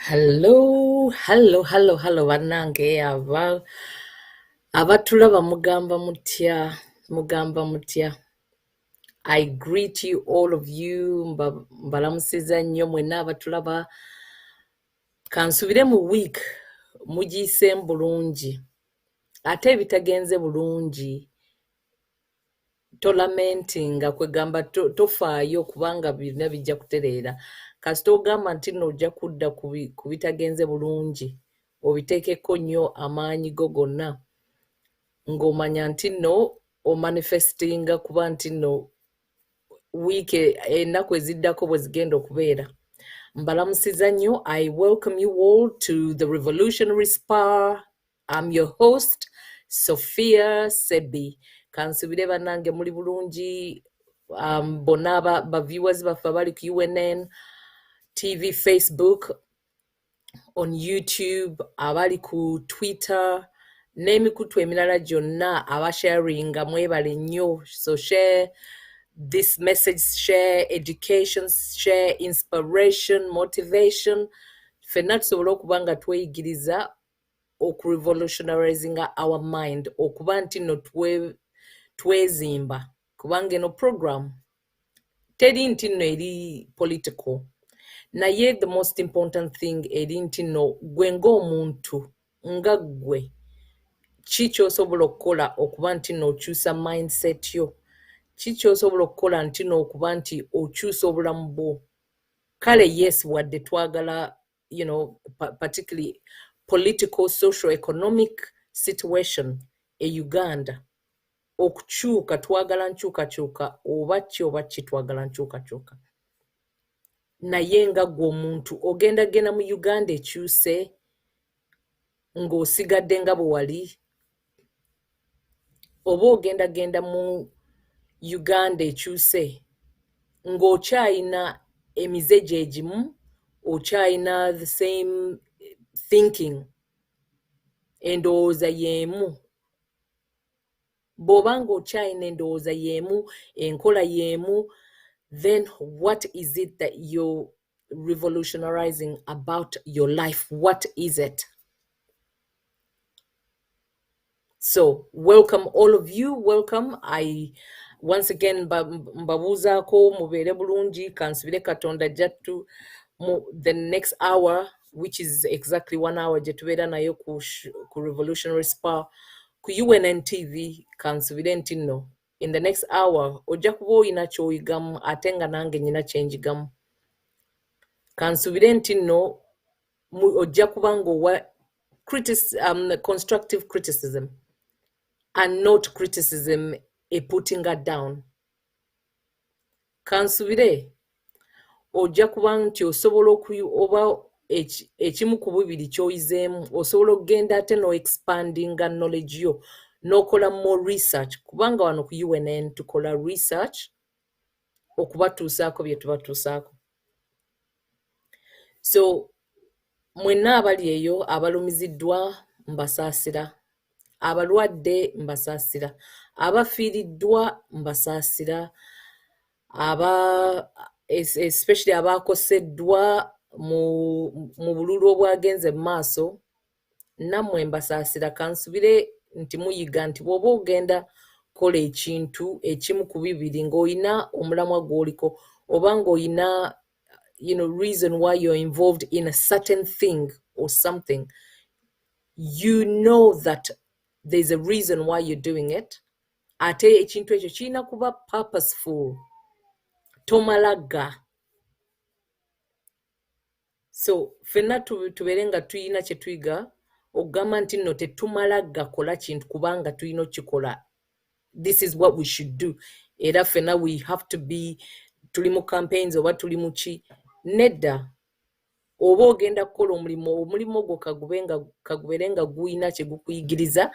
Hello bannange abatulaba mugamba mutya. I greet you all of you mbalamusiza nnyo mwenna abatulaba. Kansubire mu week mugiyise bulungi ate ebitagenze bulungi tolamentinga kwegamba tofaayo kubanga birina bijja kutereera kasita ogamba nti nno ojja kudda ku bitagenze bulungi obiteekeko nnyo amaanyi go gonna ng'omanya nti nno omanifestinga kuba nti nno wiiki ennaku eziddako bwe zigenda okubeera. Mbalamusiza nnyo. I welcome you all to the Revolutionary Spa. I'm your host, Sophia Sebi. Kansubire bannange muli bulungi, bonna ba viewers baffe abali ku UNN TV Facebook, on YouTube, abali ku Twitter, n'emikutu emirala gyonna abasharinga mwebale nnyo. So share this message, share education, share inspiration, motivation. Ffenna tusobole okuba nga tweyigiriza okurevolutionarizing our mind, okuba nti nno twezimba kubanga eno program teri nti nno eri political, naye the most important thing eri nti nno gwe ng'omuntu nga ggwe ki ky'osobola okukola okuba nti nno okyusa mindset yo, ki ky'osobola okukola nti nno okuba nti okyusa obulamu bwo. Kale yes, wadde twagala particularly political, socio-economic situation e Uganda okukyuka, twagala nkyukakyuka oba ki twagala nkyukakyuka. Naye nga gwe omuntu ogenda mu Uganda ekyuse ng'osigadde nga bwe wali, oba ogenda mu Uganda ekyuse ng'okyayina emize gye gimu, okyayina the same thinking, endowooza y'emu. Bw'oba ng'okyayina endowooza y'emu, enkola y'emu, then what is it that you're revolutionarizing about your life? What is it? So welcome all of you, welcome. I once again mbabuuzaako mubeere bulungi, kansubire Katonda jattu the next hour, which is exactly 1 hour gye tubeera nayo ku Revolutionary Spa ku UNN TV. Kansubire nti nno in the next hour ojja kuba oyina ky'oyigamu ate nga nange nyina kyenjigamu. Kansubire nti nno ojja kuba ng'owa constructive criticism and not criticism putting her down. Kansubire ojja kuba nti osobola oba ekimu ku bibiri ky'oyizeemu, osobola okugenda ate expandinga knowledge yo n'okola more research, kubanga wano ku UNN tukola research okubatuusaako bye tubatuusaako. So mwenna abali eyo abalumiziddwa mbasaasira, abalwadde mbasaasira, abafiiriddwa mbasaasira, especially abakoseddwa mu bululu obwagenze mu maaso, nammwe mbasaasira. Kansubire nti muyiga nti bw'oba ogenda kola ekintu ekimu ku bibiri ng'olina omulamwa gw'oliko oba ng'olina reason why you're involved in a certain thing or something, you know that there's a reason why you're doing it. Ate ekintu ekyo kirina kuba purposeful, tomalaga. So ffenna tubeere nga tuyina kye tuyiga okugamba nti nno tetumalaga kola kintu kubanga tulina okikola. This is what we should do. Era ffenna we have to be, tuli mu campaigns oba tuli mu ki, nedda. Oba ogenda kukola omulimu gwo kagubeere nga guyina kye gukuyigiriza,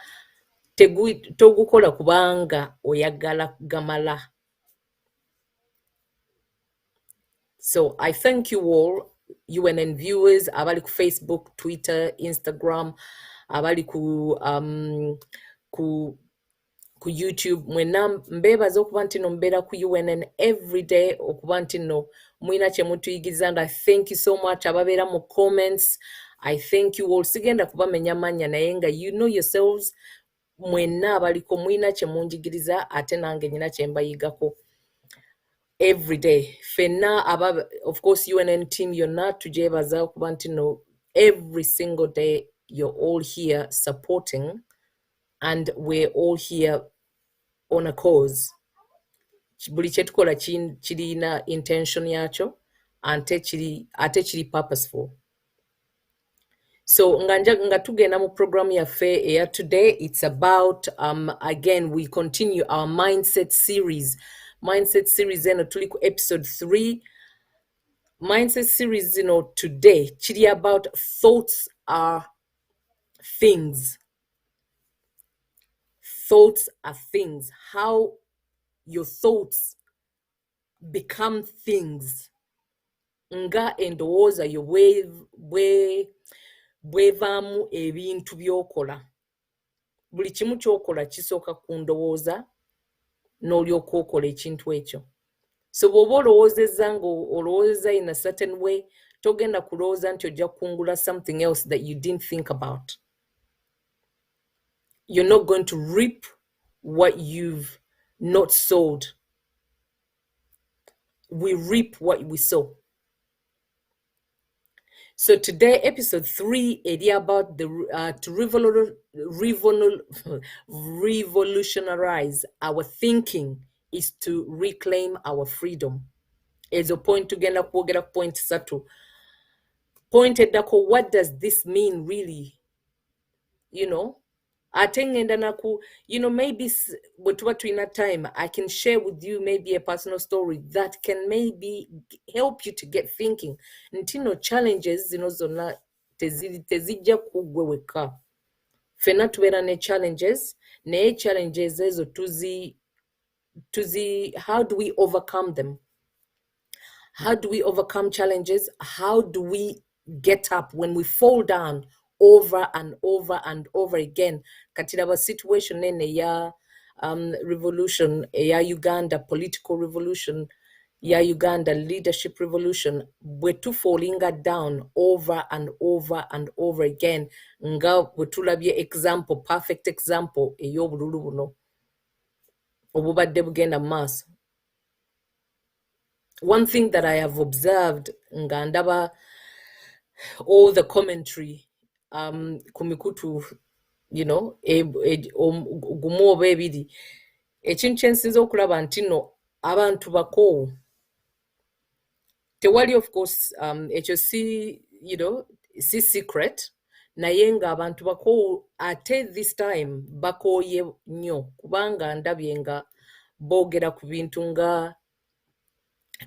togukola kubanga oyagala gamala. So I thank you all, UNN viewers, abali ku Facebook, Twitter, Instagram, abali ku ku YouTube mwena mbebaza okuba nti no mbeera ku UNN every day okuba nti no mwina kye mutuyigiriza, and I thank you so much ababeera mu comments. I thank you all. Sigenda kubamenya mannya naye nga you know yourselves mwenna abaliko mwina kye munjigiriza ate nange nyina kye mbayigako every day. Fenna of course UNN team yonna tujebaza okuba nti no every single day you're all here supporting, and we're all here on a cause. Buli kyetukola kirina intention yakyo ate kiri purposeful. So nga tugenda mu program yaffe eya today, it's about again we continue our mindset series eno tuli ku episode 3. Mindset series today kiri about thoughts are things. Thoughts are things. How your thoughts become things. Nga endowooza yo bwevaamu ebintu by'okola. Buli kimu ky'okola kisooka ku ndowooza n'olyoka okola ekintu ekyo. So bw'oba olowoozezza ng'olowoozezza in a certain way, togenda kulowooza nti ojja kungula something else that you didn't think about. You're not going to reap what you've not sowed. We reap what we sow. So today, episode 3, is about to revolutionize our thinking is to reclaim our freedom. As a point tugenda kwogera point satu. Pointed dako, what does this mean really? Atengenda naku, maybe watuba in that time, I can share with you maybe a personal story that can maybe help you to get thinking. Ntino challenges, zonna tezijja kugwe weka. Fena tubeera ne challenges, naye challenges ezo how do we overcome them? How do we overcome challenges? How do we get up when we fall down over and over and over again? Katiraba situation nene ya revolution, ya Uganda political revolution, ya Uganda leadership revolution, bwetu fallinga down over and over and over again. Nga bwetulabye example, perfect example ey'obululu buno obubadde bugenda maaso. One thing that I have observed nga ndaba all the commentary kumikutu gumu oba ebiri, ekintu kye nsinza okulaba nti no abantu bakoowu. Tewali of course ekyo si secret, naye nga abantu bakoowu ate this time bakooye nnyo kubanga ndabye nga boogera ku bintu nga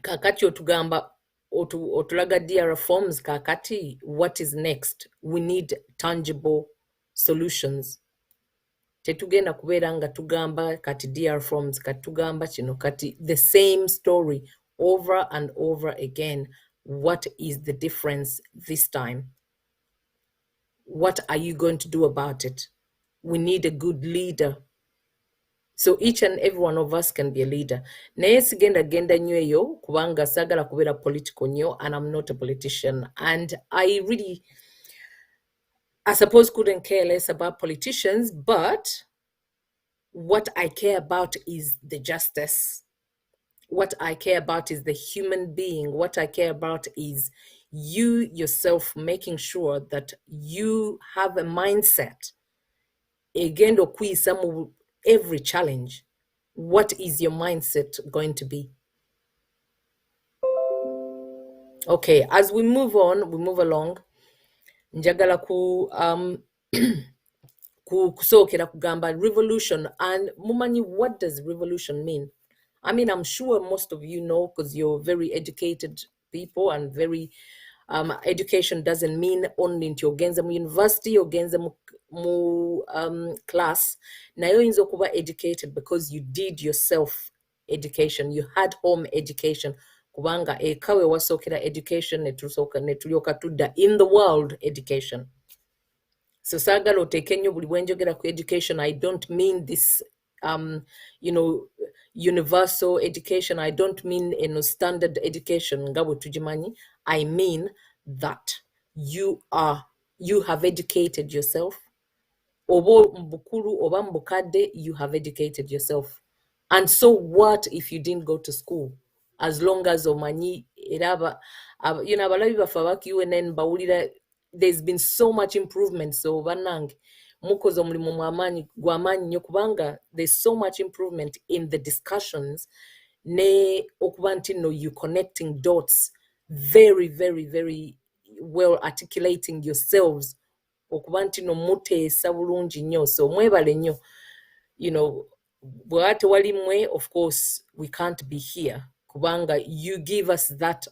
kakati otugamba otulaga DR forms kakati. What is next? We need tangible solutions. Tetugenda kubeera nga tugamba kati DR forms kati tugamba kino kati the same story over and over again. What is the difference this time? What are you going to do about it? We need a good leader. So each and every one of us can be a leader. Naye sigenda genda nnyo eyo kubanga sagala kubeera political nnyo, and I'm not a politician. And I suppose couldn't care less about politicians, but what I care about is the justice. What I care about is the human being. What I care about is you yourself making sure that you have a mindset. Again, okuyisa every challenge. What is your mindset going to be? Okay, as we move along, njagala kusookera kugamba revolution. And mumanyi, what does revolution mean? I mean, I'm sure most of you know because you're very educated people, and very education doesn't mean only nti ogenza mu university, ogenza mu class. Nayo oyinza okuba educated because you did yourself education. You had home education. Kubanga ekawe wasookera education netulyoka tudda in the world education. So saagala oteeke nnyo buli bwe njogera ku education, I don't mean this universal education. I don't mean standard education nga bwe tugimanyi. I mean that you have educated yourself. Oba mbukulu oba mbukadde, you have educated yourself. And so what if you didn't go to school? As long as omanyi era abalabi baffe abaka UNN bawulira, there's been so much improvement. So bannange mukoze omulimu gw'amaanyi nnyo, kubanga there's so much improvement in the discussions ne okuba nti no you connecting dots very very very well, articulating yourselves okuba nti no muteesa bulungi nnyo. So mwebale nnyo. Bw'ate tewali mmwe, of course we can't be here, kubanga you give us that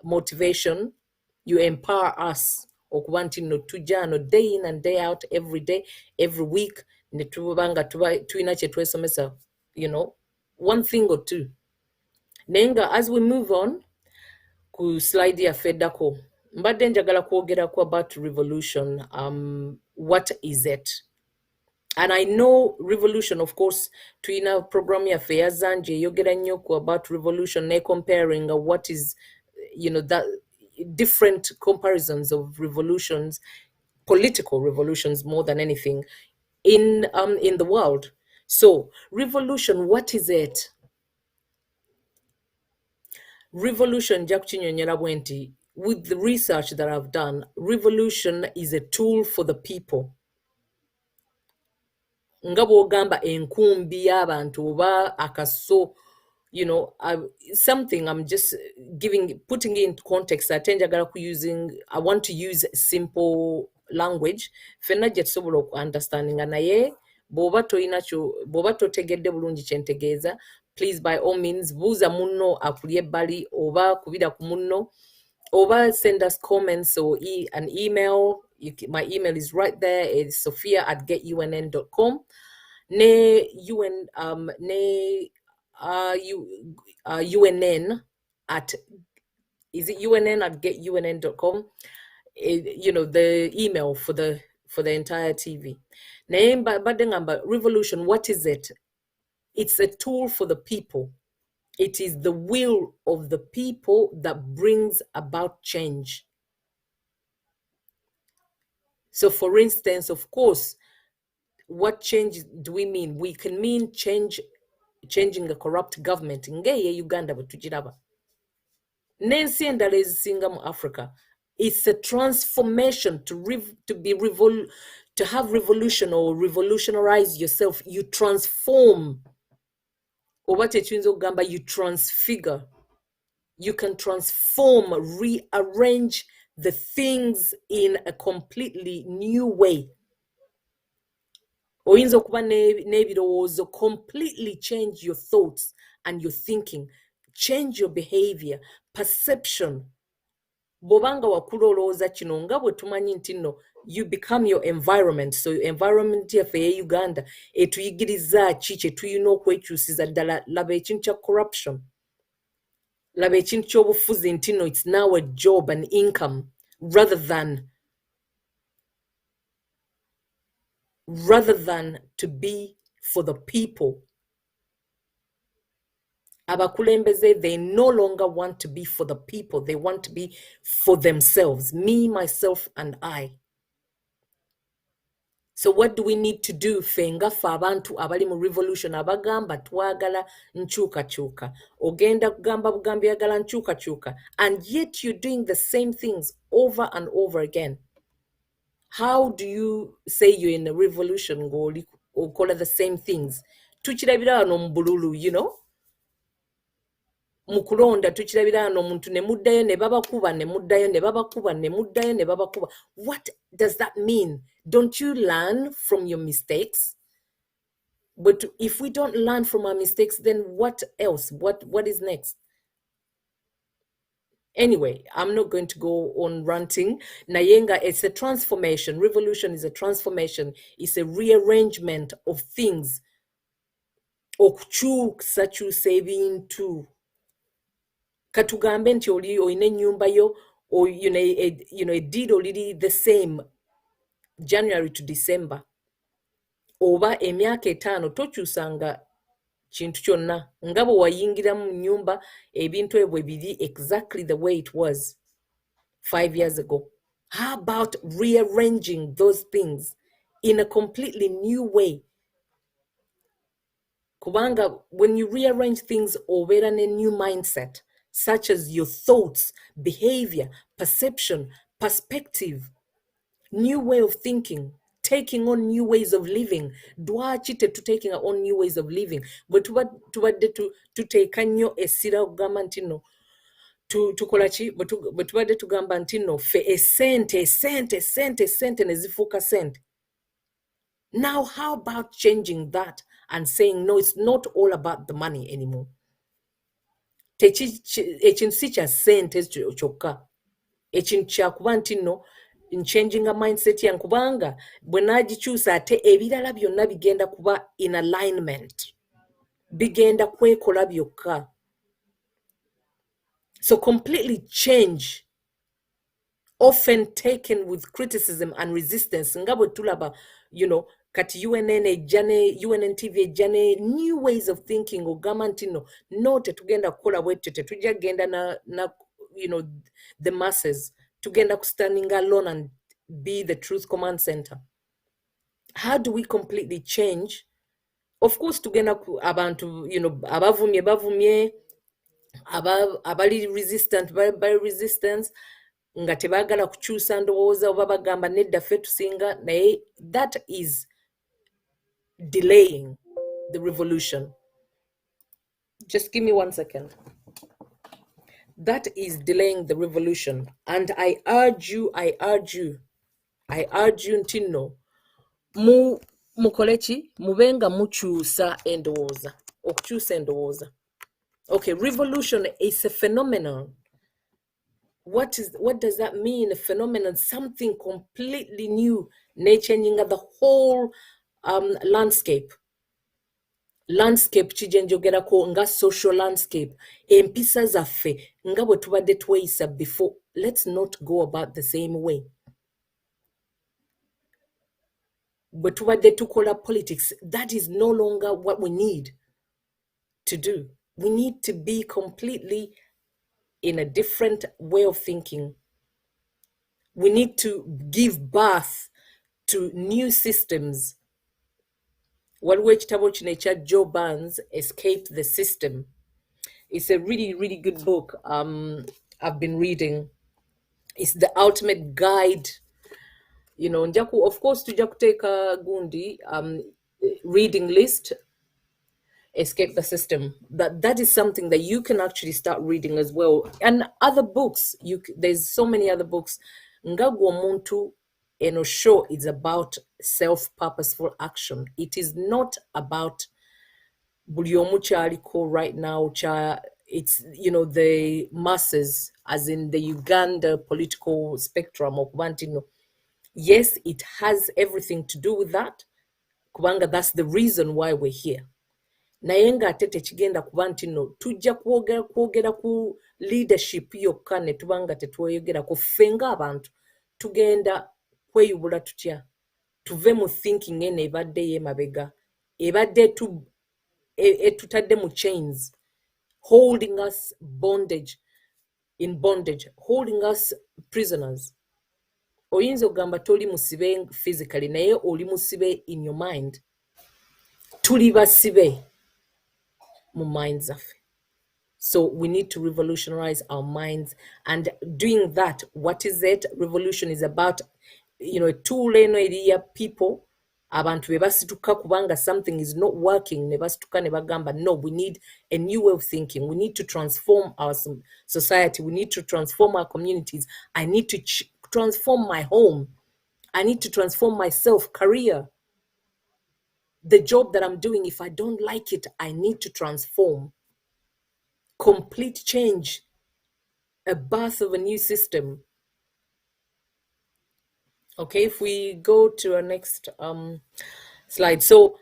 motivation, you empower us okuba nti no tujja no day in and day out, every day, every week, ne tubanga tulina kye twesomesa, one thing or two. Nenga as we move on ku slide yaffe eddako, mbadde njagala kwogerako about revolution. What is it? And I know revolution, of course, tuina program ya Feya Zanje yogera nnyo about revolution, ne comparing what is, that different comparisons of revolutions, political revolutions more than anything, in the world. So revolution, what is it? Revolution, jakuchinyonyera bwenti, with the research that I've done, revolution is a tool for the people. Nga bw'ogamba enkumbi y'abantu oba akaso, something I'm just putting it in context. I want to use simple language. Fenna gye tusobola understanding naye bw'oba totegedde bulungi kyentegeeza, please by all means buuza munno akuli ebbali oba kubira ku munno, oba send us comments or an email. My email is right there. It's sophia@getunn.com. UNN is it UNN@getunn.com? The email for the entire TV. Name but revolution, what is it? It's a tool for the people. It is the will of the people that brings about change. So for instance, of course, what change do we mean? We can mean changing a corrupt government. Ngeye Uganda butujiraba. Nensi endala ezisinga mu Africa. It's a transformation to have revolution or revolutionize yourself. You transform. Or what you transfigure. You can transform, rearrange the things in a completely new way. Oyinza okuba n'ebirowoozo, completely change your thoughts and your thinking, change your behavior, perception. Bobanga wakula olowooza kino nga bwe tumanyi nti nno you become your environment. So environment yaffe ye Uganda etuyigiriza ki kye tulina okwekyusiza ddala. Laba ekintu kya corruption, laba ekintu ky'obufuzi nti nno it's now a job and income rather than to be for the people. Abakulembeze, they no longer want to be for the people. They want to be for themselves. Me, myself, and I. So what do we need to do? Fenga abantu abali mu revolution abagamba twagala nchuka. Ogenda kugamba bugambi yagala nchuka. And yet you're doing the same things over and over again. How do you say you're in a revolution or call it the same things? Tukirabira wano mu bululu, Mukulonda tukirabira wano omuntu ne muddayo ne babakuba ne muddayo ne babakuba ne muddayo ne babakuba. What does that mean? Don't you learn from your mistakes? But if we don't learn from our mistakes, then what else? What is next? Anyway, I'm not going to go on ranting. Nayenga, it's a transformation. Revolution is a transformation. It's a rearrangement of things. Okukyusa ebintu. Katugambe nti oli oyina ennyumba yo, or a deed oliri the same January to December. oba emyaka 5 tokyusanga kintu kyonna nga bwe wayingira mu nyumba ebintu ebyo biri exactly the way it was 5 years ago. How about rearranging those things in a completely new way? Kubanga, when you rearrange things over a new mindset, such as your thoughts, behavior, perception, perspective, new way of thinking, taking on new ways of living. Dwaki taking on new ways of living. But tubadde tuteeka nnyo essira okugamba nti no tukola ki bwe tubadde tugamba nti no ffe esente ne zifuuka sente. Now, how about changing that and saying, no, it's not all about the money anymore. Ekintu si kya sente kyokka. Ekintu kyakuba nti no, in changing a mindset yange kubanga bwe naagikyusa ate ebirala byonna bigenda kuba in alignment. Bigenda kwekola byokka. So completely change, often taken with criticism and resistance. Nga bwe tulaba, kati UNN TV ejjane new ways of thinking ogamba nti no tetugenda kukola bwetyo tetujja genda na the masses. Tugenda standing alone and be the truth command center. How do we completely change? Of course, tugenda abantu abavumye abali resistant bali resistance nga tebagala kukyusa ndowooza oba bagamba nedda ffe tusinga naye that is delaying the revolution. Just give me 1 second. That is delaying the revolution. And I urge you nti no mukoleki mubenga mukyusa endowooza. Okukyusa endowooza. Okay, revolution is a phenomenon. What does that mean? A phenomenon, something completely new, changing the whole landscape. Landscape kijenjogerako nga social landscape. Empisa zaffe nga bwe tubadde tweyisa before. Let's not go about the same way. Bwe tubadde tukola politics, that is no longer what we need to do. We need to be completely in a different way of thinking. We need to give birth to new systems. Waliwo ekitabo kino ekya Joe Barnes, Escape the System. It's a really, really good book I've been reading. It's the ultimate guide. Of course, tujja kuteeka gundi reading list, Escape the System. That is something that you can actually start reading as well. And other books, there's so many other books. Ngagwa omuntu eno show is about self-purposeful action. It is not about buli omu kyaliko right now. It's the masses, as in the Uganda political spectrum of Bantino. Yes, it has everything to do with that. Kubanga, that's the reason why we're here. Naye ng'ate tekigenda kuba nti no tujja kwogera ku leadership yokka ne tubanga tetwoyogerako ffe ng'abantu tugenda kweyubula tutya tuve mu thinking eno ebadde y'emabega ebadde etutadde mu chains, holding us in bondage, holding us prisoners. Oyinza okugamba toli musibe physically naye oli musibe in your mind. Tuli basibe mu minds of. So we need to revolutionize our minds, and doing that, what is it? Revolution is about, tool eno eriya people abantu bebasituka kubanga something is not working ne basituka ne bagamba no, we need a new way of thinking. We need to transform our society. We need to transform our communities. I need to transform my home. I need to transform myself, career. The job that I'm doing, if I don't like it, I need to transform. Complete change, a birth of a new system. Okay, if we go to our next slide. So,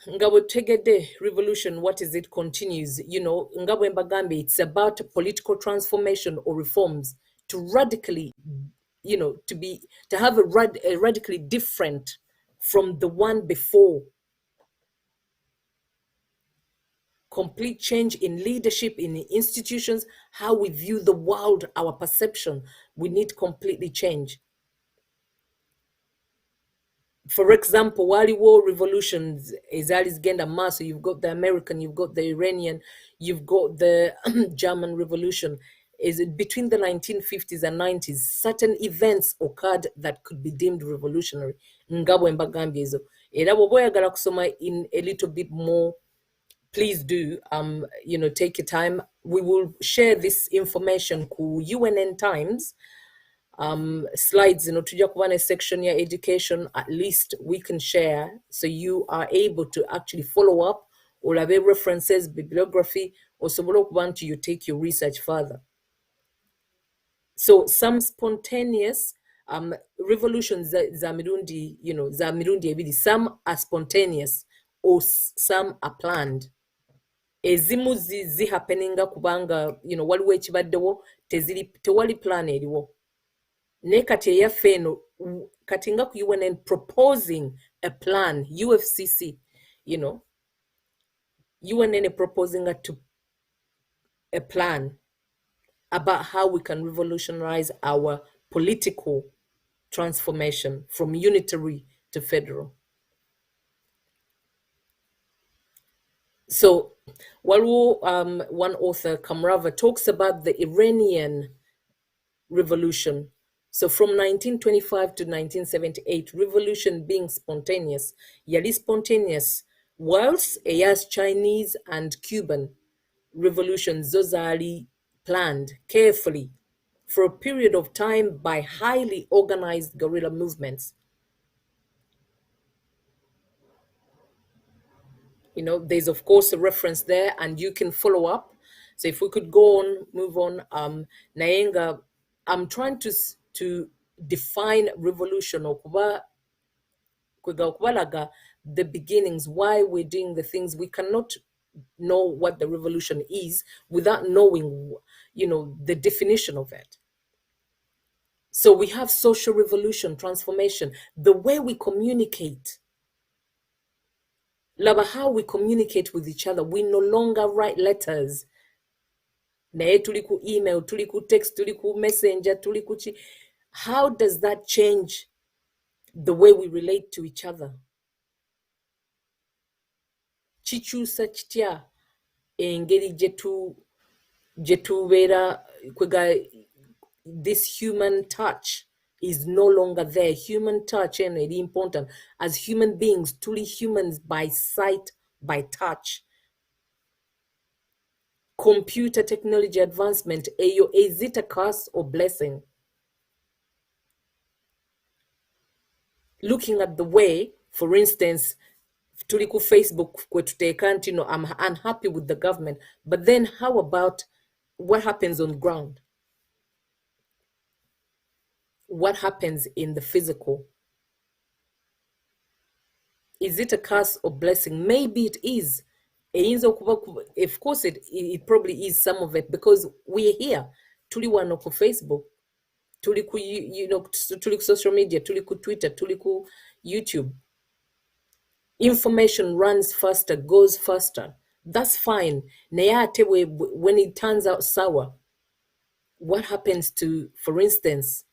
Ngabo Tegede revolution, what is it? Continues. Ngabo Mbagambi, it's about political transformation or reforms to radically, to have a radically different from the one before. Complete change in leadership, in the institutions, how we view the world, our perception. We need completely change. For example, waliwo revolutions ezaali zigenda maaso, you've got the American, you've got the Iranian, you've got the German Revolution. Is between the 1950s and 90s, certain events occurred that could be deemed revolutionary. Nga bwe mbagambye ezo. Era bw'oba oyagala kusoma in a little bit more, please do, take your time. We will share this information ku UNN Times. Slides, tujja kuba ne section ya education, at least we can share, so you are able to actually follow up, olabe references, bibliography, osobola okuba nti you take your research further. So some spontaneous revolutions za mirundi, za mirundi ebiri. Some are spontaneous or some are planned. Ezimu zi happeninga kubanga, waliwo ekibaddewo, tewali plan eriwo. Ne kati eyaffe eno, kati nga ku UNN proposing a plan, UFCC, UNN proposing a plan about how we can revolutionize our political transformation from unitary to federal. So, one author, Kamrava, talks about the Iranian Revolution. So from 1925 to 1978, revolution being spontaneous, yali spontaneous, whilst as Chinese and Cuban revolutions, those are planned carefully for a period of time by highly organized guerrilla movements. There's of course a reference there, and you can follow up. So if we could go on, move on. Nayenga, I'm trying to define revolution, or the beginnings, why we're doing the things. We cannot know what the revolution is without knowing, the definition of it. So we have social revolution, transformation, the way we communicate. Laba, how we communicate with each other. We no longer write letters. Naye tuli ku email, tuli ku text, tuli ku messenger, tuli ku chi. How does that change the way we relate to each other? Chikyusa kitya engeri jetubeera kwega, this human touch is no longer there. Human touch is really important. As human beings, truly humans by sight, by touch. Computer technology advancement, is it a curse or blessing? Looking at the way, for instance, tuli ku Facebook kwetuteeka nti I'm unhappy with the government, but then how about what happens on ground? What happens in the physical? Is it a curse or blessing? Maybe it is. Of course, it probably is some of it, because we're here. Tuli wano ku Facebook, tuli ku tuli ku social media, tuli ku Twitter, tuli ku YouTube. Information runs faster, goes faster. That's fine. When it turns out sour, what happens to, for instance,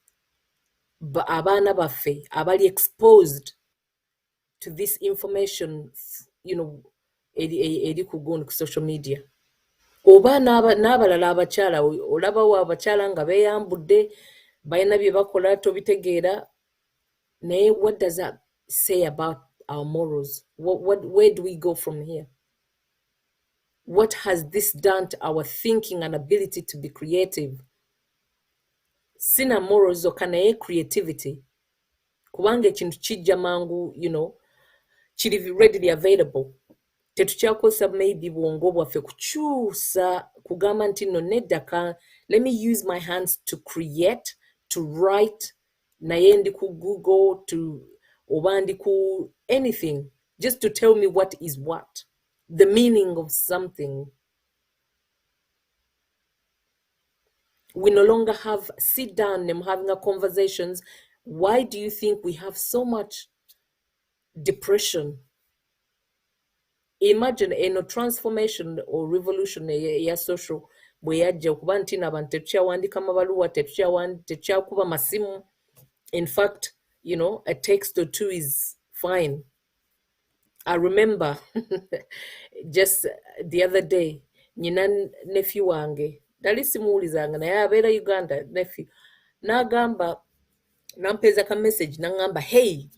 abaana baffe abali exposed to this information, eri ku social media? Oba n'abalala abakyala, olabawo abakyala nga beeyambudde, balina bye bakola, tobitegeera. Naye what does that say about our morals? Where do we go from here? What has this done to our thinking and ability to be creative? Sina morals zokka naye creativity. Kubanga ekintu kijja mangu, kiri readily available. Tetukyakozesa maybe bwongo bwaffe kukyusa kugamba nti no nedda, let me use my hands to create, to write, naye ndi ku Google, oba ndi ku anything, just to tell me what is what, the meaning of something. We no longer sit down and having conversations. Why do you think we have so much depression. Imagine eno transformation or revolution ya social bwe yajja okuba nti n'abantu tetukyawandika amabaluwa, tetukyakuba masimu. In fact, a text or two is fine. I remember just the other day, nyina nephew wange dali simuwulizanga naye abeera Uganda, nephew n'agamba, nampeeza ka message n'agamba, hey,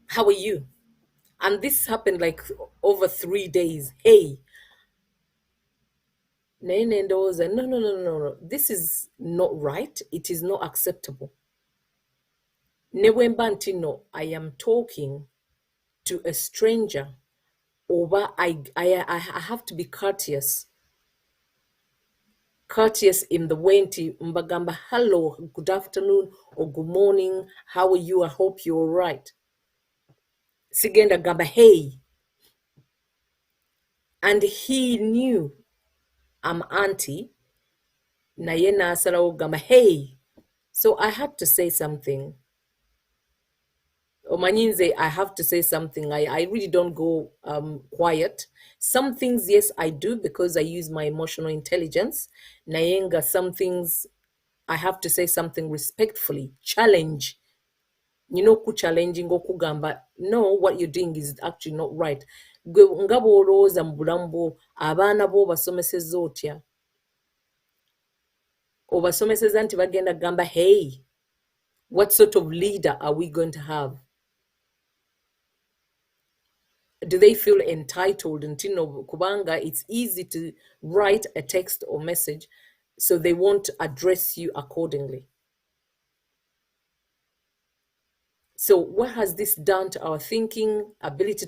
how are you? And this happened like over 3 days. Hey, no, this is not right. It is not acceptable. No, I am talking to a stranger, or I have to be courteous. Courteous in the way nti mbagamba, hello, good afternoon, or good morning, how are you? I hope you're all right. Sigenda gamba, hey. And he knew I'm auntie. Naye nasalawo gamba, hey. So I had to say something. Omanyinze, I have to say something. I really don't go quiet. Some things, yes, I do because I use my emotional intelligence. Nayenga, some things I have to say something respectfully. Challenge. Challenging okugamba, no, what you're doing is actually not right. Nga bw'olowooza mu bulamu bwo, abaana bo obasomesezza otya? Obasomesezza nti bagenda gamba, hey, what sort of leader are we going to have? Do they feel entitled? And kubanga, it's easy to write a text or message, so they won't address you accordingly. So what has this done to our thinking, ability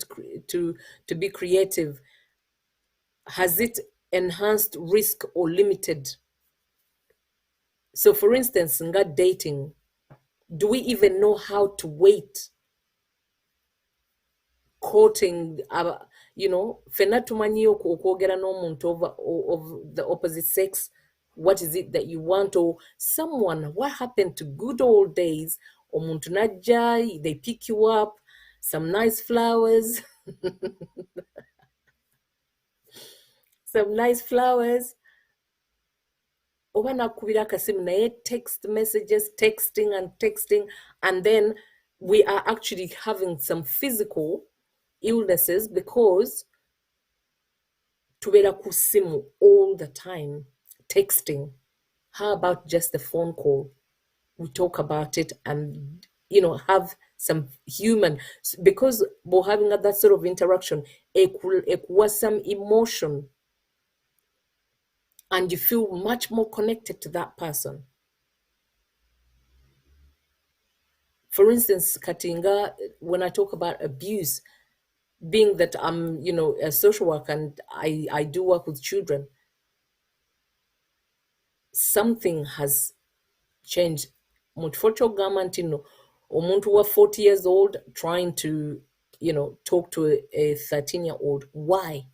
to be creative? Has it enhanced risk or limited? So for instance, nga dating, do we even know how to wait? Courting, fena tumanyi okwogera n'omuntu of the opposite sex. What is it that you want? Or someone, what happened to good old days? Omuntu najja, they pick you up, some nice flowers, some nice flowers. Oba nakubira akasimu naye text messages, texting, and then we are actually having some physical illnesses because tubeera ku simu all the time, texting. How about just a phone call? We talk about it and, have some human, because we're having that sort of interaction, it was some emotion, and you feel much more connected to that person. For instance, Katinga, when I talk about abuse, being that I'm, a social worker and I do work with children, something has changed. Mutufocho gamantino, omuntu wa 40 years old trying to, talk to a 13-year-old. Why?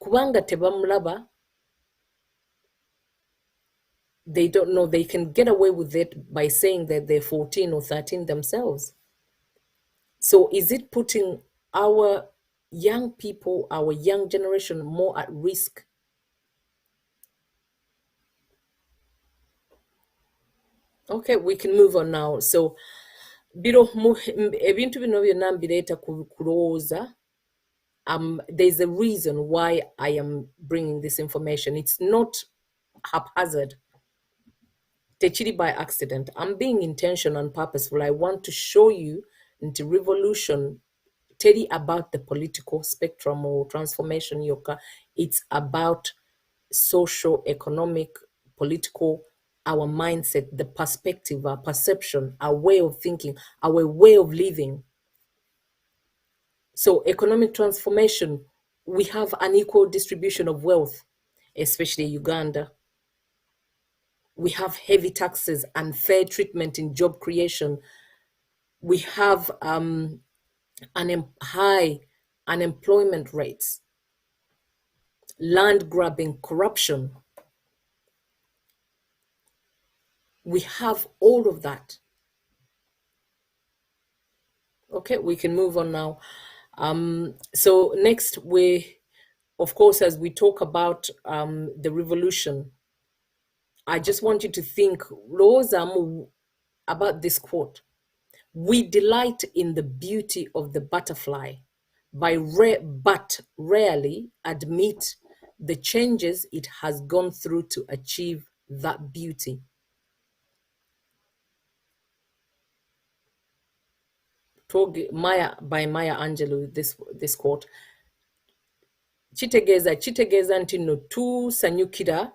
Kubanga tebamulaba, they don't know they can get away with it by saying that they're 14 or 13 themselves. So is it putting our young people, our young generation, more at risk? Okay, we can move on now. So ebintu bino byonna mbireeta kulowooza. There's a reason why I am bringing this information. It's not haphazard. Techiri by accident. I'm being intentional and purposeful. I want to show you into revolution. Tell about the political spectrum or transformation yoka. It's about social, economic, political, our mindset, the perspective, our perception, our way of thinking, our way of living. So economic transformation, we have an equal distribution of wealth, especially Uganda. We have heavy taxes, unfair treatment in job creation. We have high unemployment rates, land grabbing, corruption. We have all of that. Okay, we can move on now. So next of course, as we talk about the revolution, I just want you to think, about this quote. We delight in the beauty of the butterfly, but rarely admit the changes it has gone through to achieve that beauty. By Maya Angelou, this quote. Kitegeeza nti nno tusanyukira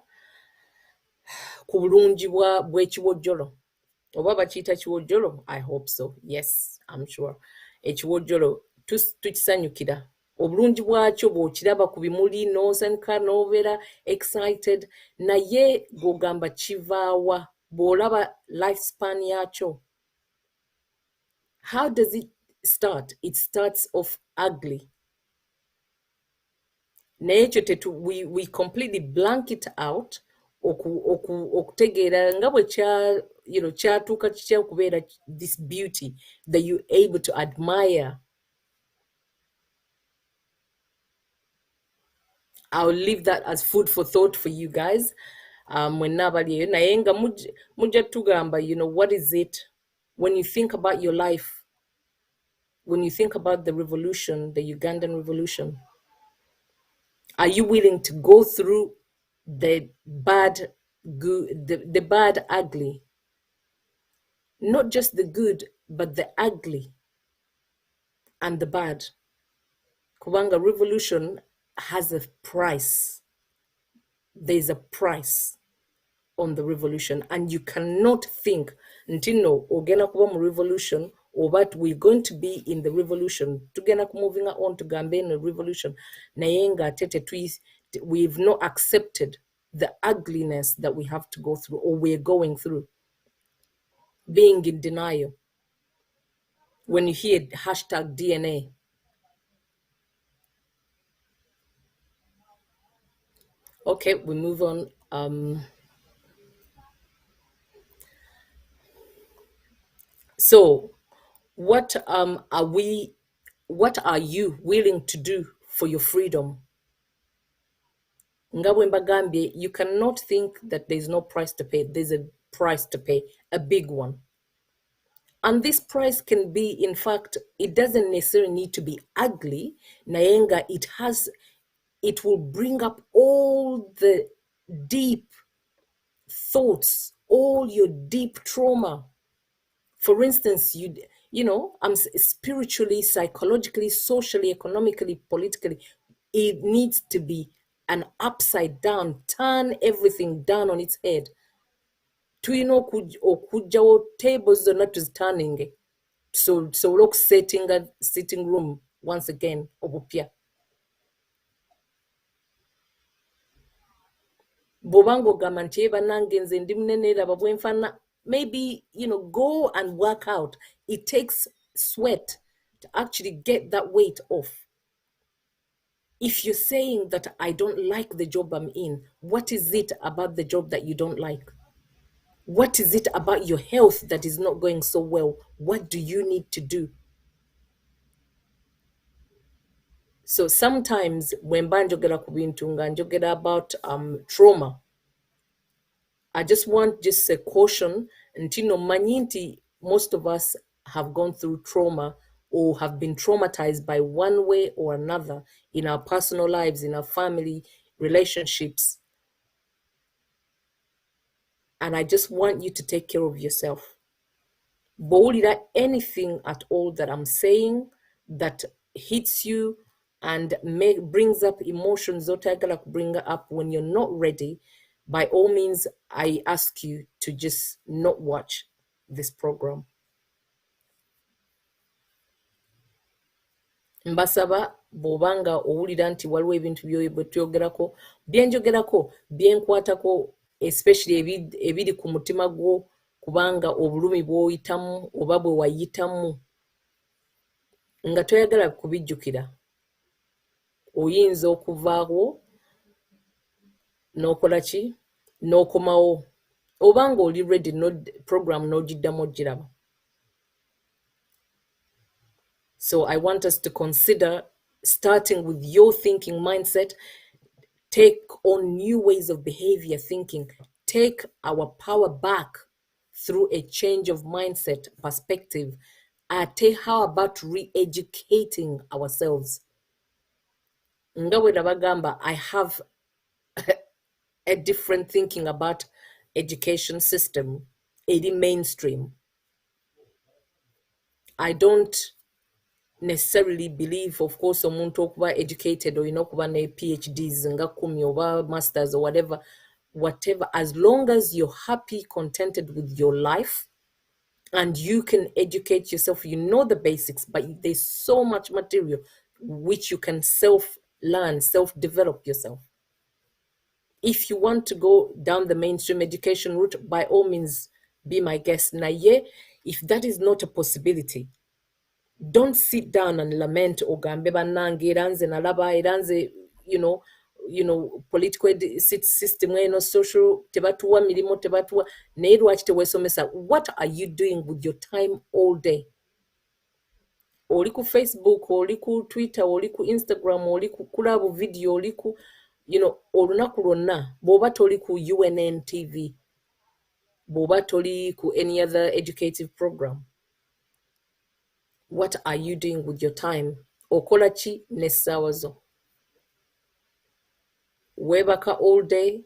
ku bulungi bw'ekiwojjolo. Oba bakiyita kiwojjolo? I hope so. Yes, I'm sure. Ekiwojjolo tukisanyukira. Obulungi bwakyo bw'okiraba ku bimuli n'osanyuka n'obeera excited, naye gw'ogamba kivaawa bw'olaba lifespan yakyo. How does it start? It starts off ugly. Naye ekyo we completely blank it out okutegeera nga bwe kyatuuka kitya okubeera this beauty that you're able to admire. I'll leave that as food for thought for you guys. Mwenna abali naye nga mujja tugamba, what is it when you think about your life, when you think about the revolution, the Ugandan revolution? Are you willing to go through the bad, good, the bad, ugly? Not just the good, but the ugly and the bad. Kubanga revolution has a price. There's a price on the revolution, and you cannot think ntino ogenda kuba mu revolution, or that we're going to be in the revolution. Tugenda moving on to Gambian revolution. Nayenga tete we've not accepted the ugliness that we have to go through, or we're going through. Being in denial. When you hear #DNA. Okay, we move on. So what are you willing to do for your freedom? You cannot think that there's no price to pay. There's a price to pay, a big one. And this price can be, in fact, it doesn't necessarily need to be ugly. Nayenga, it will bring up all the deep thoughts, all your deep trauma. For instance, I'm spiritually, psychologically, socially, economically, politically, it needs to be an upside down, turn everything down on its head. Tuyina okujjawo tables zonna tuziturning, so setting a sitting room once again obupya. Bw'obanga ogamba nti bannange nze ndi munene laba bwe nfaanana, maybe go and work out. It takes sweat to actually get that weight off. If you're saying that I don't like the job I'm in, what is it about the job that you don't like? What is it about your health that is not going so well? What do you need to do? So sometimes when njogera ku bintu nga njogera about trauma, I just want a caution. Ntino manyi nti most of us have gone through trauma or have been traumatized by one way or another in our personal lives, in our family relationships. And I just want you to take care of yourself. Bowlira anything at all that I'm saying that hits you and brings up emotions otayagala bring up when you're not ready, by all means, I ask you to just not watch this program. Mbasaba bobanga owulira nti waliwo ebintu bye tuyogerako byenjogerako byenkwatako, especially ebiri ku mutima gwo, kubanga obulumi bw'oyitamu oba bwe wayitamu nga toyagala kubijjukira, oyinza okuvaawo n'okola ki, n'okomawo, obanga oli ready no program n'ogiddamu ogiraba. So I want us to consider starting with your thinking mindset, take on new ways of behavior thinking, take our power back through a change of mindset perspective. How about re-educating ourselves? Nga bwe nabagamba, I have a different thinking about education system, eri mainstream. I don't necessarily believe, of course, omuntu okuba educated olina okuba ne PhDs nga 10 oba masters or whatever, as long as you're happy, contented with your life, and you can educate yourself, you know the basics, but there's so much material which you can self-learn, self-develop yourself. If you want to go down the mainstream education route, by all means, be my guest. Naye, if that is not a possibility, don't sit down and lament ogambe bannange era nze nalaba era nze political system eno social tebatuwa milimo tebatuwa naye lwaki teweesomesa. What are you doing with your time all day? Oli ku Facebook, oli ku Twitter, oli ku Instagram, oli ku kulabu video, oli ku olunaku lwonna bw'oba toli ku UNN TV, bw'oba toli ku any other educative program, what are you doing with your time? Okola ki n'essaawa zo? Weebaka all day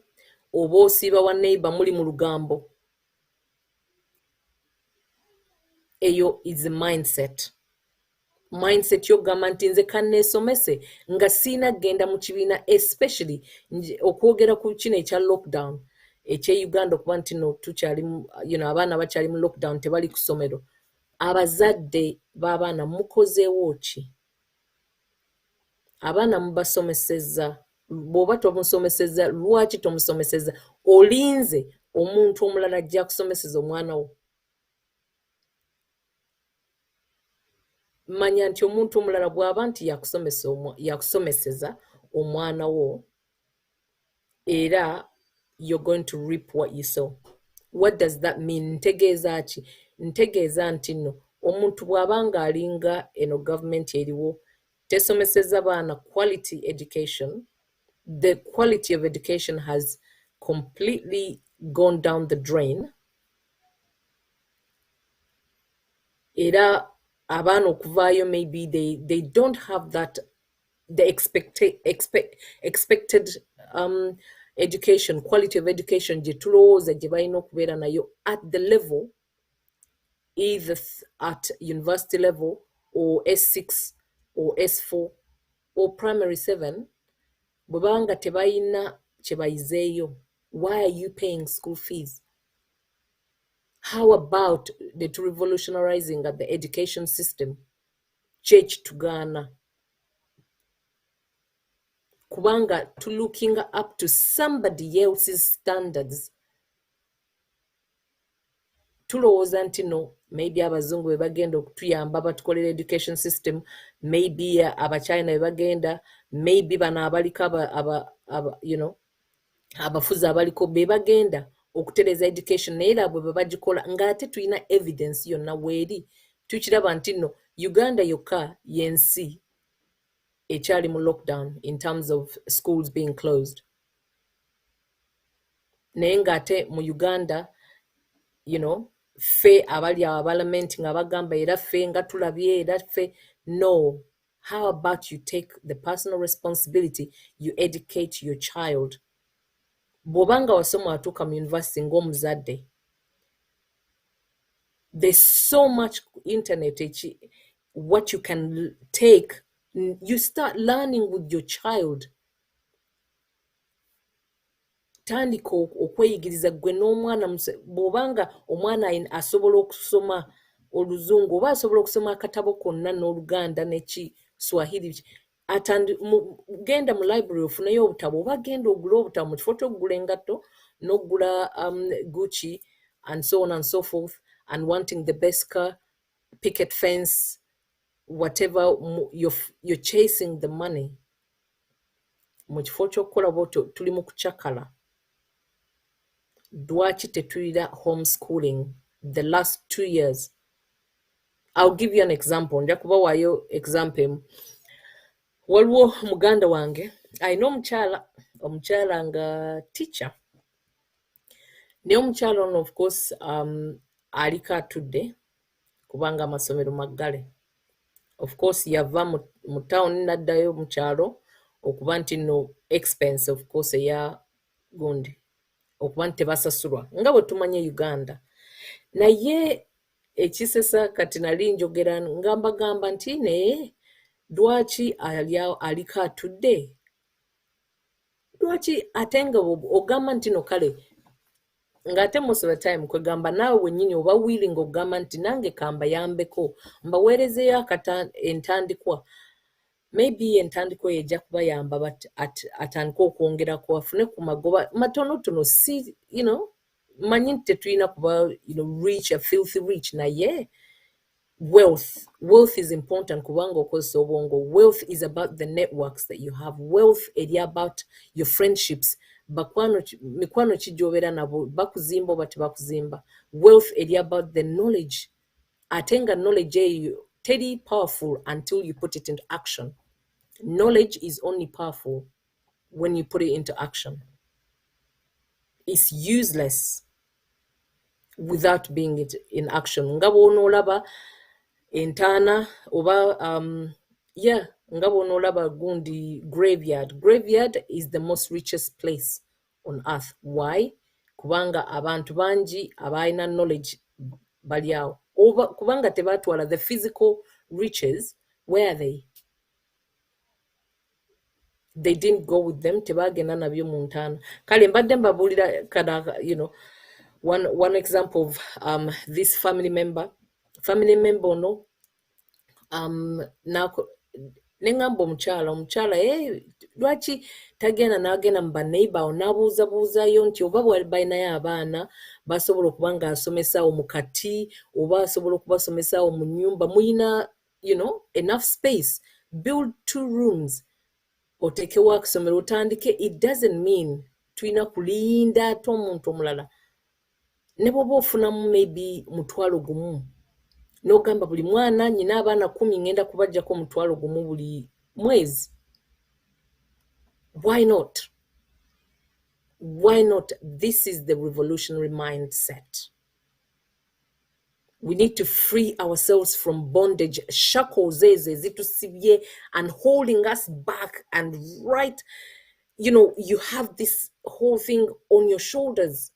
oba osiiba wa neighbor muli mu lugambo? Eyo is a mindset yogamba nti nze kanneesomese nga siina genda mu kibiina, especially okwogera ku kino ekya lockdown ekye Uganda okuba nti no tukyali abaana bakyali mu lockdown tebali ku ssomero. Abazadde b'abaana mukozeewo ki? Abaana mubasomesezza? Bw'oba tomusomesezza, lwaki tomusomesezza? Olinze omuntu omulala ajja kusomeseza omwana wo? Manya nti omuntu omulala bw'aba nti yakusomeseza omwana wo, era you're going to reap what you sow. What does that mean? Ntegeeza ki? Ntegeeza nti nno omuntu bw'aba ng'alinga eno government eriwo tesomeseza baana quality education, the quality of education has completely gone down the drain. Era abaana okuvaayo, maybe they don't have that the expected education, quality of education gye tulowooza gye balina okubeera nayo at the level, either at university level or S6 or S4 or primary 7. Bwebanga tebalina kye bayizeeyo, why are you paying school fees? How about the revolutionizing of the education system? Church tugaana. Kubanga to looking up to somebody else's standards. Tulowooza nti no, maybe abazungu bwe bagenda okutuyamba batukolera education system, maybe abachina bwe bagenda, maybe bano abaliko abafuzi abaliko be bagenda okutereza education, naye era bwe bagikola ng'ate tulina evidence yonna weeri. Tukiraba nti no, Uganda yokka y'ensi ekyali mu lockdown in terms of schools being closed. Naye ng'ate mu Uganda, ffe abali abalamenting abagamba era ffe nga tulabye era ffe. No. How about you take the personal responsibility, you educate your child? Bw'obanga wasoma atuuka mu university ng'omuzadde, there's so much internet, what you can take. You start learning with your child. Tandika okweyigiriza gwe n'omwana bw'obanga omwana asobola okusoma oluzungu oba asobola okusoma akatabo konna n'oluganda n'ekiswahili, genda mu library ofuneyo obutabo, oba genda ogula obutabo mu kifo ky'okugula engatto n'ogula Gucci and so on and so forth, and wanting the best car, picket fence, whatever, you're chasing the money. Mu kifo ky'okukola bw'otyo tuli mu kucakala. Dwaki tetulira homeschooling the last 2 years? I'll give you an example. Nja kubawayo example emu. Waliwo muganda wange alina omukyala nga teacher. Naye omukyala ono of course aliko atudde kubanga amasomero maggale. Of course yava mu town n'addayo mu kyalo okuba nti no expense of course eya gundi okuba nti tebasasulwa nga bwe tumanye Uganda. Naye ekisesa kati nali njogera ngambagamba nti naye lwaki aliko atudde? Lwaki ate nga ogamba nti no kale ng'ate most of the time kwegamba naawe wennyini oba willing okugamba nti nange kambayambeko mbaweerezeyo entandikwa. Maybe entandikwa ejja kubayamba but atandika okwongerako afune ku magoba matonotono si manyi nti tetulina kuba rich, a filthy rich, naye wealth is important kubanga okozesa obwongo. Wealth is about the networks that you have. Wealth eri about your friendships. Mikwano kijobera nabo bakuzimba oba tebakuzimba. Wealth eri about the knowledge. Atenga knowledge eyo teri powerful until you put it into action. Knowledge is only powerful when you put it into action. It's useless without being it in action. Ngabo onolaba entana oba ngabo onolaba gundi graveyard. Graveyard is the most richest place on earth. Why? Kubanga abantu bangi abalina knowledge bali awo. Kubanga tebatwala the physical riches, where are they? They didn't go with them. Tebagenda nabyo mu ntaana. Kale mbadde mbabulira kada one example of this family member ono nengamba omukyala lwaki tagenda n'agenda mu baneighbor awo n'abuuzabuuzayo nti oba balinayo abaana basobola okuba nga asomesaawo mu kati oba asobola okubasomesaawo mu nnyumba muyina enough space. Build 2 rooms otekewo akusomero otandike. It doesn't mean tulina kulinda ate omuntu omulala ne bwoba ofunamu maybe mutwalo gumu n'ogamba buli mwana nyina abaana 10 ngenda kubajjako mutwalo gumu buli mwezi. Why not? Why not? This is the revolutionary mindset. We need to free ourselves from bondage, shackles zitusibye and holding us back and you have this whole thing on your shoulders.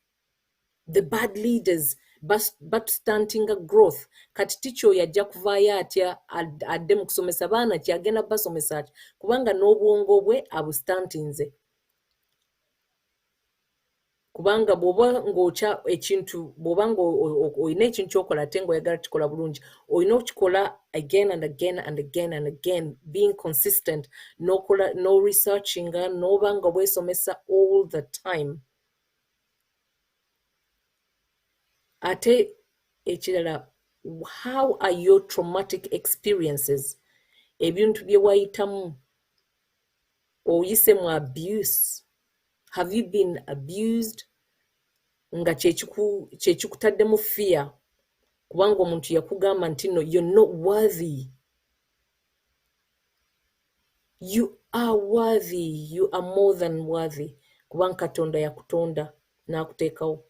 The bad leaders but stunting a growth. Kati ticho yajja kuvaayo atya adde mu kusomesa baana kyagenda basomesa ati kubanga n'obwongo bwe abustuntinze. Kubanga bwoba ng'okya ekintu bwoba ng'olina ekintu ky'okola ate ng'oyagala kikola bulungi olina okukikola again and again and again and again, being consistent, no researching, n'oba nga bwesomesa all the time. Ate ekirala, how are your traumatic experiences? Ebintu bye wayitamu oyise mu abuse. Have you been abused? Nga kyekikutaddemu fear. Kubanga omuntu yakugamba nti no, you're not worthy. You are worthy. You are more than worthy. Kubanga Katonda yakutonda n'akuteekawo.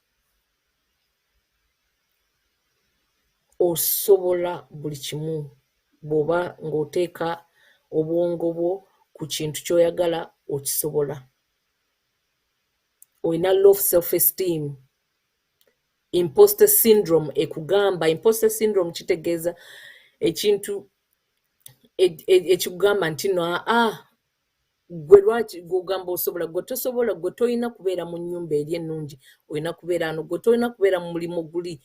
Osobola buli kimu bw'oba ng'oteeka obwongo bwo ku kintu ky'oyagala okisobola. Oyina low self-esteem. Imposter syndrome ekugamba. Imposter syndrome kitegeeza ekintu ekikugamba nti no gwe lwaki gugamba osobola gwe tosobola gwe toyina kubeera mu nnyumba eri ennungi oyina kubeera ano gwe toyina kubeera mu mulimu guli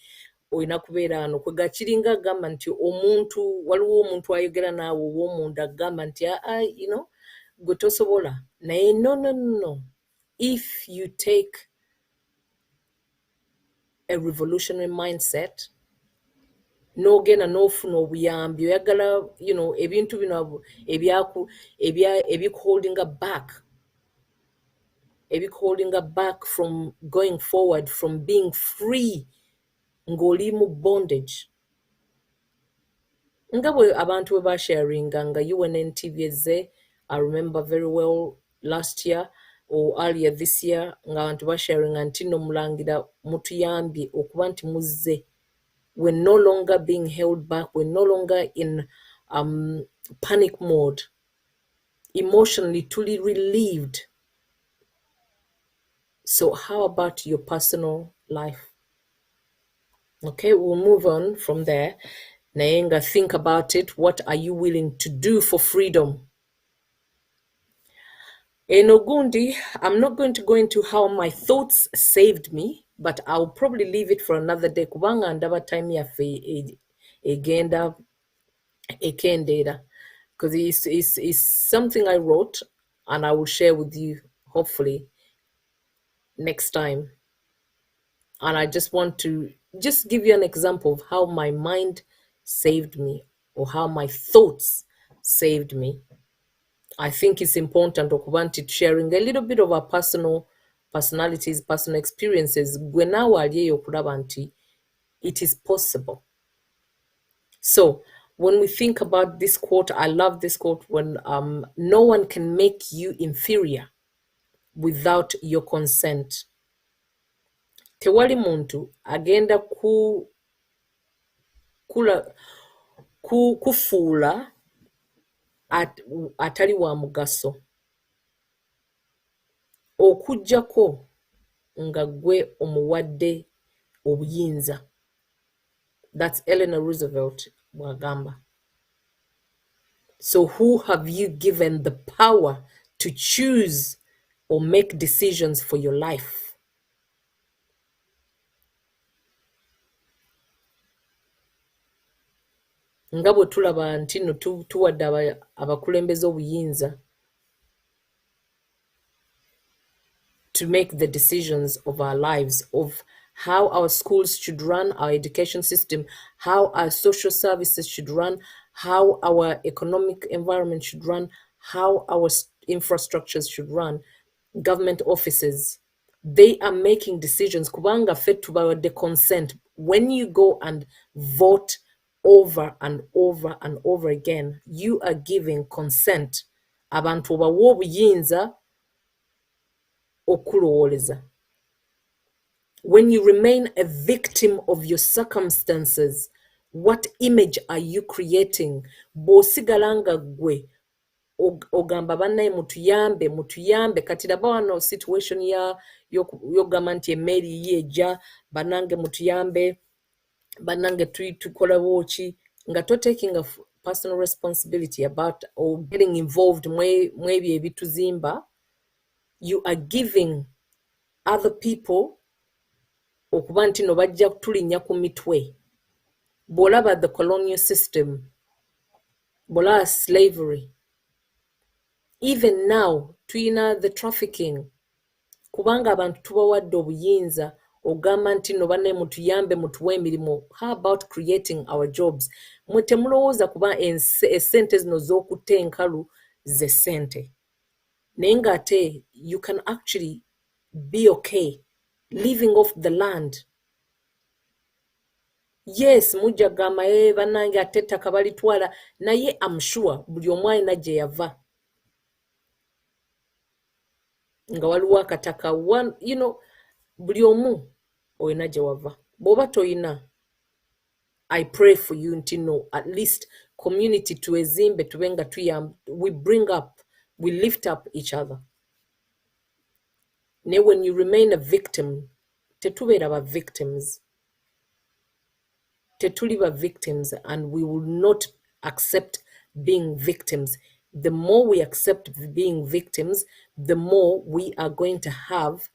oyina kubeera ano kwega kiringa agamba nti waliwo omuntu ayogera naawe ow'omunda agamba nti gwe tosobola naye no. If you take a revolutionary mindset, n'ogenda n'ofuna obuyambi oyagala ebintu bino ebikuholding back from going forward, from being free ng'oli mu bondage. nga bwe abantu bwe basharinga nga UNN TV ezze. I remember very well last year or earlier this year nga abantu basharinga nti no mulangira mutuyambye okuba nti muzze. We're no longer being held back. We're no longer in panic mode. Emotionally, truly relieved. So how about your personal life? Okay, we'll move on from there. Nayenga, think about it. What are you willing to do for freedom? Enogundi, I'm not going to go into how my thoughts saved me, but I'll probably leave it for another day. Kubanga ndaba time yafe egenda ekendera. Because it's something I wrote and I will share with you hopefully next time. And I just want to just give you an example of how my mind saved me or how my thoughts saved me. I think it's important to sharing a little bit of our personalities, personal experiences. It is possible. So when we think about this quote, I love this quote when no one can make you inferior without your consent. Tewali muntu agenda kufuula atali wa mugaso okujjako nga gwe omuwadde obuyinza. That's Eleanor Roosevelt bwagamba. So who have you given the power to choose or make decisions for your life? Nga bwe tulaba nti no tuwadde abakulembeze obuyinza to make the decisions of our lives, of how our schools should run, our education system, how our social services should run, how our economic environment should run, how our infrastructures should run, government offices. They are making decisions. Kubanga fet tubawadde consent. When you go and vote over and over and over again, you are giving consent. Abantu bawa obuyinza okulowoleza. When you remain a victim of your circumstances, what image are you creating? Bw'osigalanga gwe ogamba bannaye mutuyambe kati laba wano situation yogamba nti emmeri yeejja bannange mutuyambe bannange tukola bwoki nga taking a personal responsibility about or getting involved mu ebyo ebituzimba. You are giving other people okuba nti no bajja tulinnya ku mitwe. Bw'olaba the colonial system, bw'olaba slavery, even now tuyina the trafficking, kubanga abantu tubawadde obuyinza ogamba nti no banne mutuyambe mutuwe emirimu. How about creating our jobs? Mwe temulowooza kuba essente zino z'okutta enkalu ze ssente. Naye ng'ate you can actually be okay living off the land. Yes, mujja gamba bannange ate ettaka balitwala, naye I'm sure buli omu alina gye yava nga waliwo akataka buli omu olina gye wava. Bw'oba toyina, I pray for you nti no, at least community tuwezimbe tube nga we lift up each other. Ne when you remain a victim, tetubeera ba victims. Tetuli ba victims, and we will not accept being victims. The more we accept being victims, the more we are going to have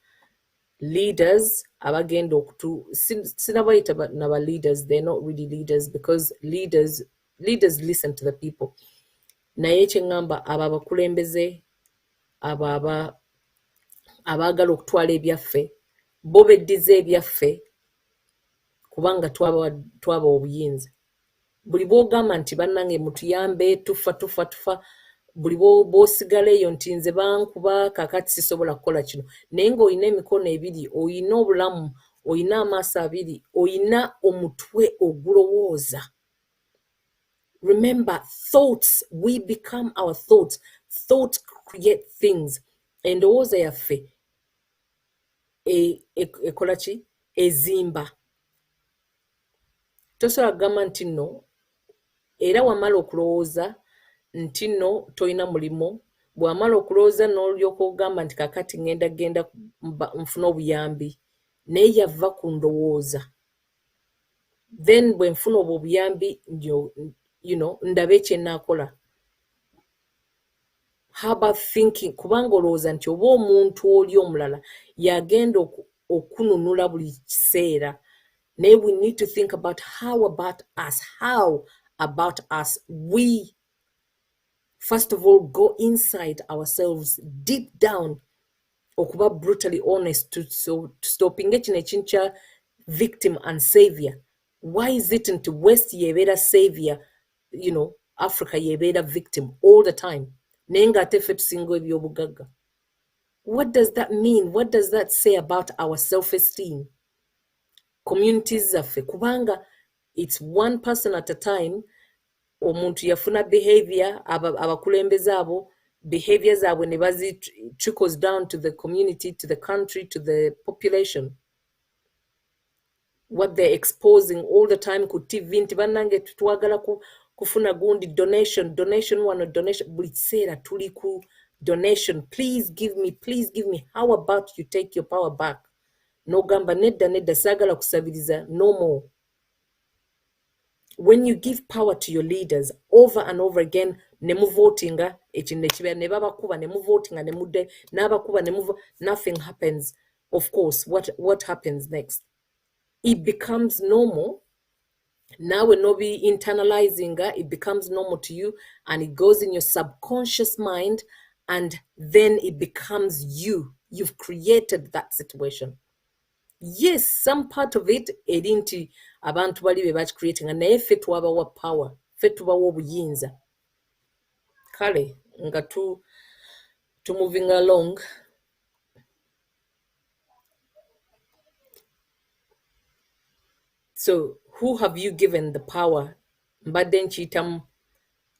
leaders abagenda sinabayita naba leaders. They're not really leaders, because leaders listen to the people. Naye kyengamba abo abakulembeze abo abaagala okutwala ebyaffe bo beddiza ebyaffe kubanga twaba obuyinza. Buli bw'ogamba nti bannange mutuyambe tufa buli bw'osigala eyo nti nze bankuba kakati sisobola kukola kino, naye ng'olina emikono ebiri, olina obulamu, olina amaaso abiri, olina omutwe ogulowooza. Remember, thoughts, we become our thoughts. Thoughts create things. Endowooza yaffe ekola ki? Ezimba. Tosobola kugamba nti nno era wamala okulowooza nti nno tolina mulimo, bw'amala okulowooza n'olyoka ogamba nti kakati genda nfuna obuyambi, naye yava ku ndowooza. Then bwe nfuna obwo obuyambi ndabe kye nnaakola. How about thinking? Kubanga olowooza nti oba omuntu oli omulala yagenda okununula buli kiseera. Naye we need to think about how about us. We, first of all, go inside ourselves, deep down, okuba brutally honest to stopping kino ekintu kya victim and savior. Why is it nti West yebeera savior, Africa yebeera victim all the time? Naye ng'ate ffe tusinga ebyobugagga. What does that mean? What does that say about our self-esteem? Communities zaffe, kubanga it's one person at a time. Omuntu yafuna behavior, abakulembeze abo behavior zaabwe ne bazi trickles down to the community, to the country, to the population. What they're exposing all the time ku TV nti bannange twagala kufuna gundi donation wano donation, buli kiseera tuli ku donation, please give me. How about you take your power back? N'ogamba nedda saagala kusabiriza, no more. When you give power to your leaders over and over again, nemuvotinga ekintu ekibeera ne babakuba nemuvotinga nemudde n'abakuba nothing happens. Of course, what happens next? It becomes normal. Now we're not be internalizing it becomes normal to you, and it goes in your subconscious mind, and then it becomes you. You've created that situation. Yes, some part of it erinti abantu bali be creating, and naye ffe tuwabawa power, ffe tubawa obuyinza. Kale nga tu moving along. So who have you given the power?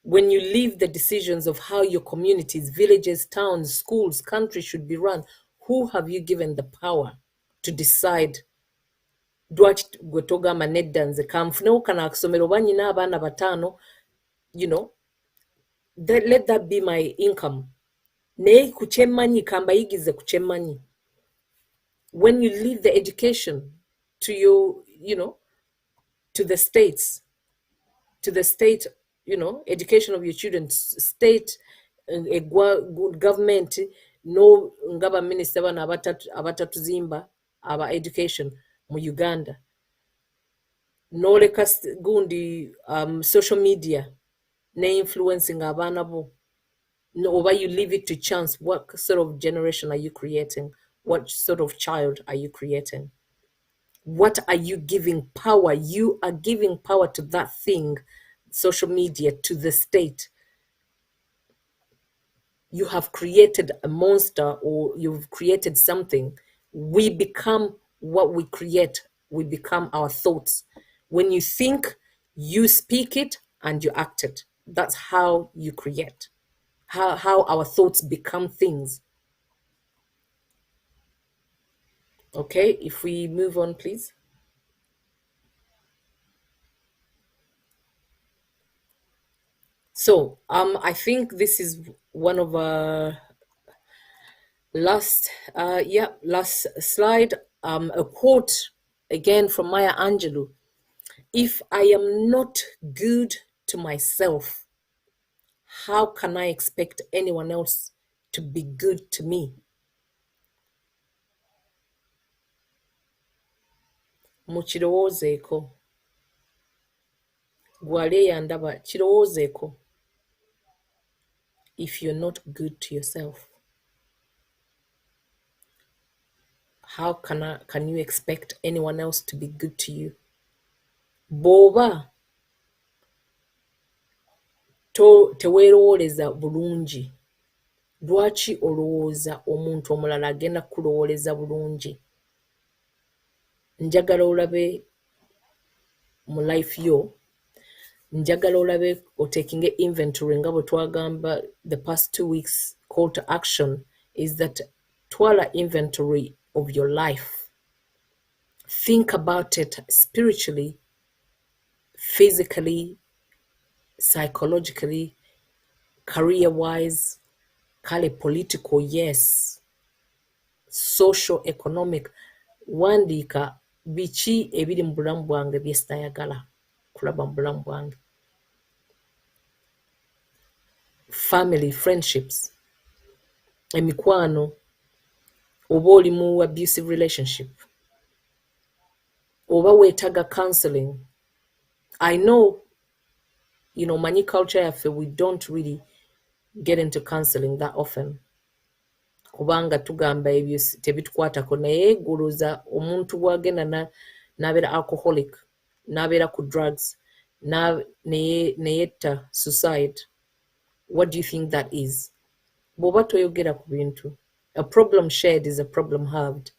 When you leave the decisions of how your communities, villages, towns, schools, countries should be run, who have you given the power to decide? Dwaki gwe togamba nedda nze kanfunewo kana akusomero oba nyina abaana bataano, let that be my income. Naye ku kyemmanyi kambayigize ku kyemmanyi. When you leave the education to your, to the states, education of your children, state, government, no ngaba minister bana abatatuzimba aba education mu Uganda. No leka gundi social media ne influencing abaana bo. No, or you leave it to chance. What sort of generation are you creating? What sort of child are you creating? What are you giving power? You are giving power to that thing, social media, to the state. You have created a monster, or you've created something. We become what we create. We become our thoughts. When you think, you speak it and you act it. That's how you create. How our thoughts become things. Okay, if we move on, please. So, I think this is one of our last slide. A quote again from Maya Angelou. If I am not good to myself, how can I expect anyone else to be good to me? Mukirowoozeeko. Gwali yandaba kirowoozeeko. If you're not good to yourself, how can you expect anyone else to be good to you? Bw'oba teweerowooleza bulungi, lwaki olowooza omuntu omulala agenda kukulowooleza bulungi? Njagala olabe mu life yo njagala olabe taking inventory nga bwe twagamba the past 2 weeks. Call to action is that twala inventory of your life. Think about it spiritually, physically, psychologically, career-wise, kale political, yes, social, economic. Wandiika biki ebiri mu bulamu bwange bye sitayagala kulaba mu bulamu bwange. Family, friendships, emikwano, oba oli mu abusive relationship, oba weetaga counseling. I know, manyi culture yaffe, we don't really get into counseling that often. Kubanga tugamba ebyo tebitukwatako, naye guluza omuntu bwagenda n'abeera alcoholic, n'abeera ku drugs, neyetta suicide. What do you think that is? Bw'oba toyogera ku bintu, a problem shared is a problem halved.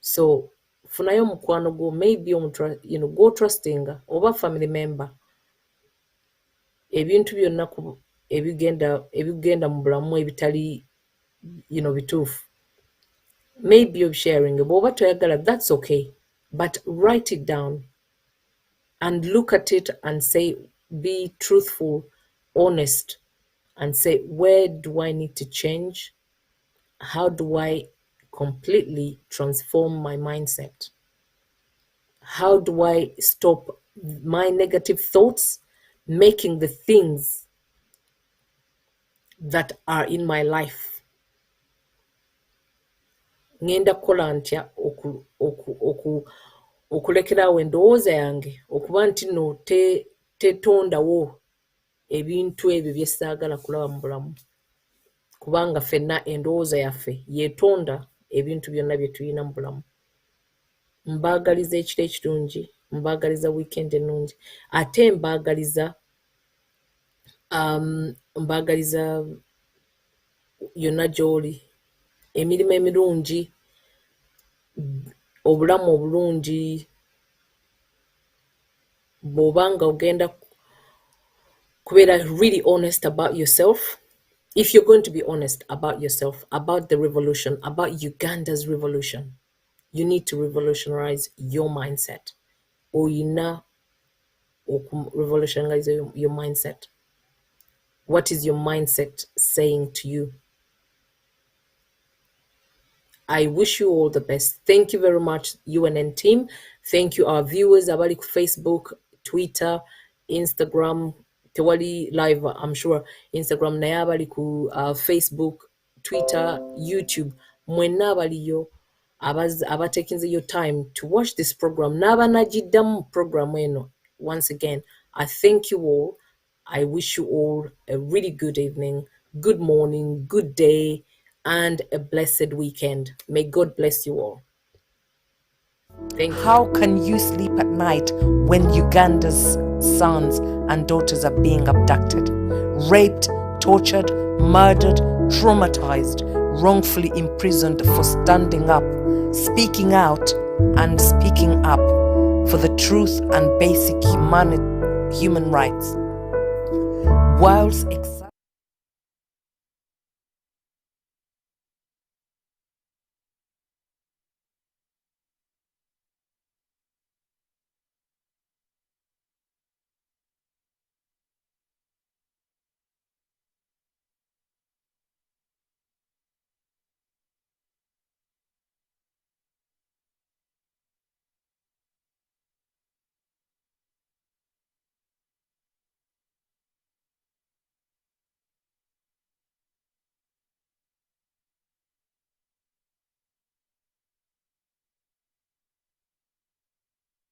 So funayo mukwano gwo, maybe go trusting oba family member, ebintu byonna ebigenda mu bulamu ebitali bituufu, maybe you're sharing. Bw'oba toyagala, that's okay, but write it down and look at it and say, be truthful, honest, and say, where do I need to change? How do I completely transform my mindset? How do I stop my negative thoughts making the things that are in my life? Ngenda kukola ntya okulekerawo endowooza yange okuba nti no tetondawo ebintu ebyo bye saagala kulaba mu bulamu, kubanga ffenna endowooza yaffe yeetonda ebintu byonna bye tulina mu bulamu. Mbaagaliza ekiro ekirungi, mbaagaliza weekend ennungi, ate mbaagaliza yonna gy'oli, emirimu emirungi, obulamu obulungi. Bw'obanga ogenda kubeera really honest about yourself, if you're going to be honest about yourself, about the revolution, about Uganda's revolution, you need to revolutionize your mindset. Oyina revolutionize your mindset. What is your mindset saying to you? I wish you all the best. Thank you very much, UNN team. Thank you, our viewers. Abali ku Facebook, Twitter, Instagram. Tewali live, I'm sure. Instagram naye abali ku Facebook, Twitter, YouTube. Mwenna abaliyo abatekinze your time to watch this program. N'abanagiddamu program eno. Once again, I thank you all. I wish you all a really good evening, good morning, good day, and a blessed weekend. May God bless you all. Thank you. How can you sleep at night when Uganda's sons and daughters are being abducted, raped, tortured, murdered, traumatized, wrongfully imprisoned for standing up, speaking out, and speaking up for the truth and basic human rights? Whilst